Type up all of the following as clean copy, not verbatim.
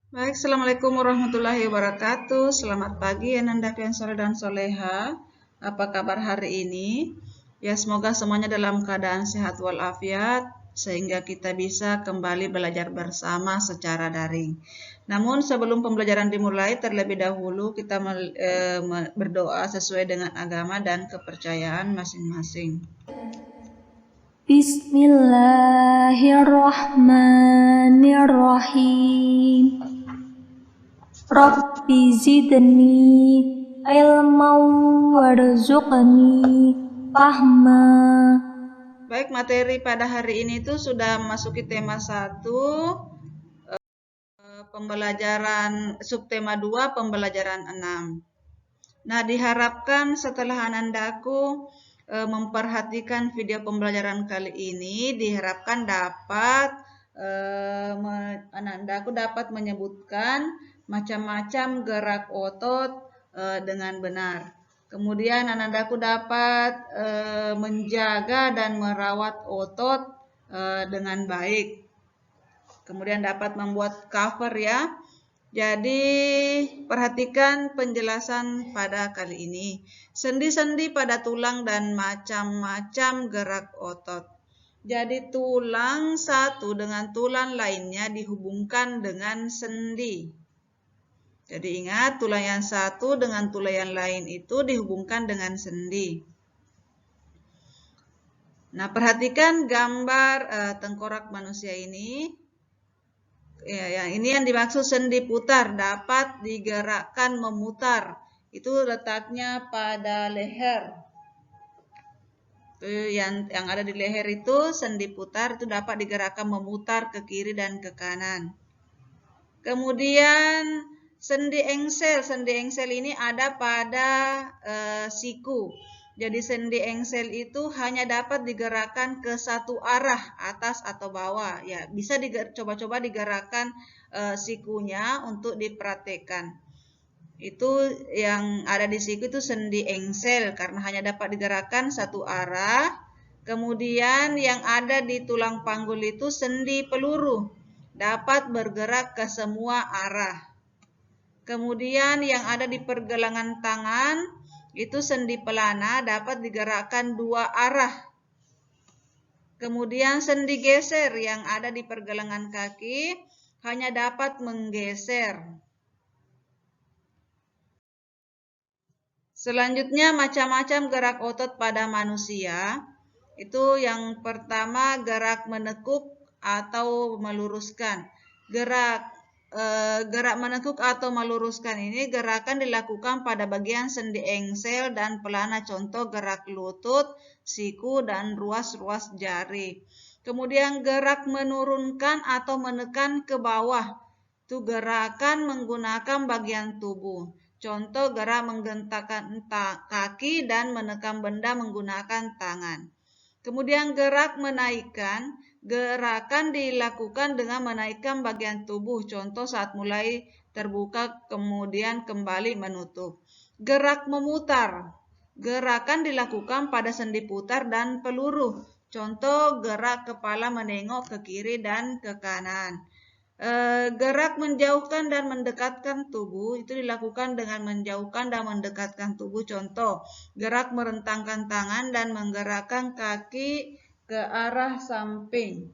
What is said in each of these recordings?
Baik, Assalamualaikum warahmatullahi wabarakatuh. Selamat pagi Ananda Pian Soleh dan Soleha. Apa kabar hari ini? Ya, semoga semuanya dalam keadaan sehat walafiat sehingga kita bisa kembali belajar bersama secara daring. Namun sebelum pembelajaran dimulai, terlebih dahulu kita berdoa sesuai dengan agama dan kepercayaan masing-masing. Bismillahirrahmanirrahim. Rabbi zidni ilman warzuqni fahma. Baik, materi pada hari ini itu sudah memasuki tema 1, pembelajaran subtema 2, pembelajaran 6. Nah, diharapkan setelah Anandaku memperhatikan video pembelajaran kali ini, diharapkan dapat Anandaku dapat menyebutkan macam-macam gerak otot dengan benar. Kemudian Anandaku dapat menjaga dan merawat otot dengan baik. Kemudian dapat membuat cover ya. Jadi perhatikan penjelasan pada kali ini. Sendi-sendi pada tulang dan macam-macam gerak otot. Jadi tulang satu dengan tulang lainnya dihubungkan dengan sendi. Jadi ingat, tulang yang satu dengan tulang yang lain itu dihubungkan dengan sendi. Nah, perhatikan gambar tengkorak manusia ini. Ya, ini yang dimaksud sendi putar, dapat digerakkan memutar. Itu letaknya pada leher. Yang ada di leher itu sendi putar itu dapat digerakkan memutar ke kiri dan ke kanan. Kemudian sendi engsel ini ada pada siku. Jadi sendi engsel itu hanya dapat digerakkan ke satu arah, atas atau bawah. Ya, bisa coba-coba digerakkan sikunya untuk dipraktekkan. Itu yang ada di siku itu sendi engsel karena hanya dapat digerakkan satu arah. Kemudian yang ada di tulang panggul itu sendi peluru, dapat bergerak ke semua arah. Kemudian yang ada di pergelangan tangan itu sendi pelana, dapat digerakkan dua arah. Kemudian sendi geser yang ada di pergelangan kaki hanya dapat menggeser. Selanjutnya macam-macam gerak otot pada manusia. Itu yang pertama gerak menekuk atau meluruskan. Gerak menekuk atau meluruskan ini gerakan dilakukan pada bagian sendi engsel dan pelana, contoh gerak lutut, siku, dan ruas-ruas jari. Kemudian gerak menurunkan atau menekan ke bawah. Itu gerakan menggunakan bagian tubuh. Contoh gerak menggentakkan kaki dan menekan benda menggunakan tangan. Kemudian gerak menaikkan, gerakan dilakukan dengan menaikkan bagian tubuh, contoh saat mulai terbuka kemudian kembali menutup. Gerak memutar, gerakan dilakukan pada sendi putar dan peluru, contoh gerak kepala menengok ke kiri dan ke kanan. Gerak menjauhkan dan mendekatkan tubuh itu dilakukan dengan menjauhkan dan mendekatkan tubuh. Contoh, gerak merentangkan tangan dan menggerakkan kaki ke arah samping.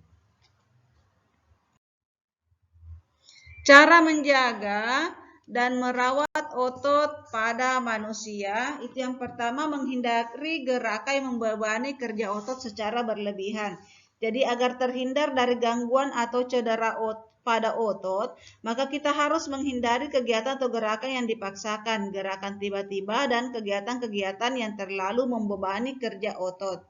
Cara menjaga dan merawat otot pada manusia, itu yang pertama menghindari gerakan yang membebani kerja otot secara berlebihan. Jadi agar terhindar dari gangguan atau cedera pada otot, maka kita harus menghindari kegiatan atau gerakan yang dipaksakan, gerakan tiba-tiba, dan kegiatan-kegiatan yang terlalu membebani kerja otot.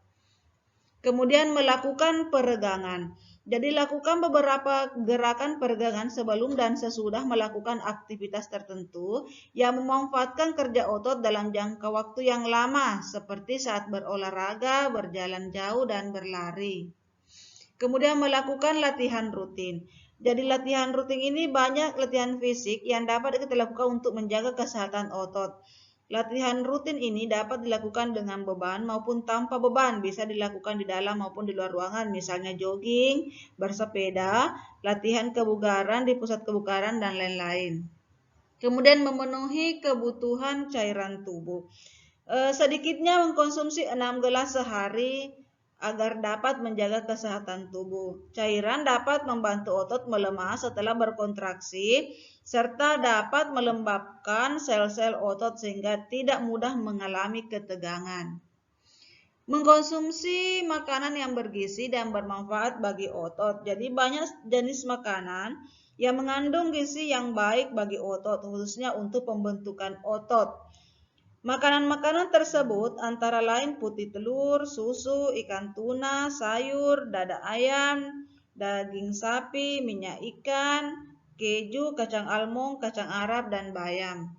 Kemudian melakukan peregangan. Jadi lakukan beberapa gerakan peregangan sebelum dan sesudah melakukan aktivitas tertentu yang memanfaatkan kerja otot dalam jangka waktu yang lama, seperti saat berolahraga, berjalan jauh, dan berlari. Kemudian melakukan latihan rutin. Jadi latihan rutin ini banyak latihan fisik yang dapat kita lakukan untuk menjaga kesehatan otot. Latihan rutin ini dapat dilakukan dengan beban maupun tanpa beban, bisa dilakukan di dalam maupun di luar ruangan, misalnya jogging, bersepeda, latihan kebugaran di pusat kebugaran, dan lain-lain. Kemudian memenuhi kebutuhan cairan tubuh. Sedikitnya mengkonsumsi 6 gelas sehari agar dapat menjaga kesehatan tubuh. Cairan dapat membantu otot melemah setelah berkontraksi, serta dapat melembabkan sel-sel otot sehingga tidak mudah mengalami ketegangan. Mengkonsumsi makanan yang bergizi dan bermanfaat bagi otot. Jadi banyak jenis makanan yang mengandung gizi yang baik bagi otot, khususnya untuk pembentukan otot. Makanan-makanan tersebut antara lain putih telur, susu, ikan tuna, sayur, dada ayam, daging sapi, minyak ikan, keju, kacang almond, kacang Arab, dan bayam.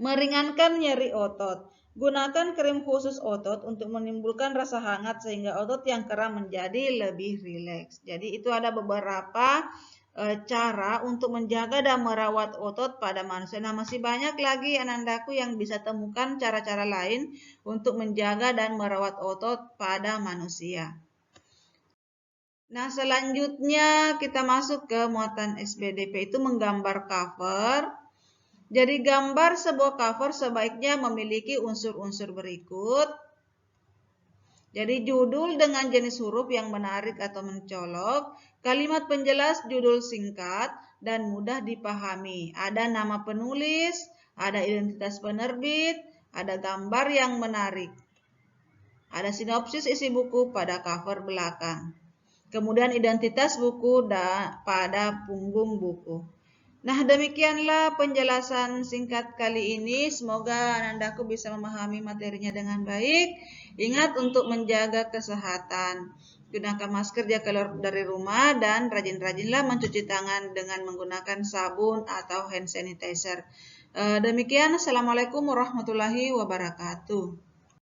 Meringankan nyeri otot. Gunakan krim khusus otot untuk menimbulkan rasa hangat sehingga otot yang kram menjadi lebih rileks. Jadi itu ada beberapa cara untuk menjaga dan merawat otot pada manusia. Nah, masih banyak lagi anandaku yang bisa temukan cara-cara lain untuk menjaga dan merawat otot pada manusia. Nah, selanjutnya kita masuk ke muatan SBDP, itu menggambar cover. Jadi gambar sebuah cover sebaiknya memiliki unsur-unsur berikut. Jadi judul dengan jenis huruf yang menarik atau mencolok, kalimat penjelas judul singkat dan mudah dipahami. Ada nama penulis, ada identitas penerbit, ada gambar yang menarik. Ada sinopsis isi buku pada cover belakang. Kemudian identitas buku pada punggung buku. Nah, demikianlah penjelasan singkat kali ini. Semoga anandaku bisa memahami materinya dengan baik. Ingat untuk menjaga kesehatan. Gunakan masker jika keluar dari rumah dan rajin-rajinlah mencuci tangan dengan menggunakan sabun atau hand sanitizer. Demikian, Assalamualaikum warahmatullahi wabarakatuh.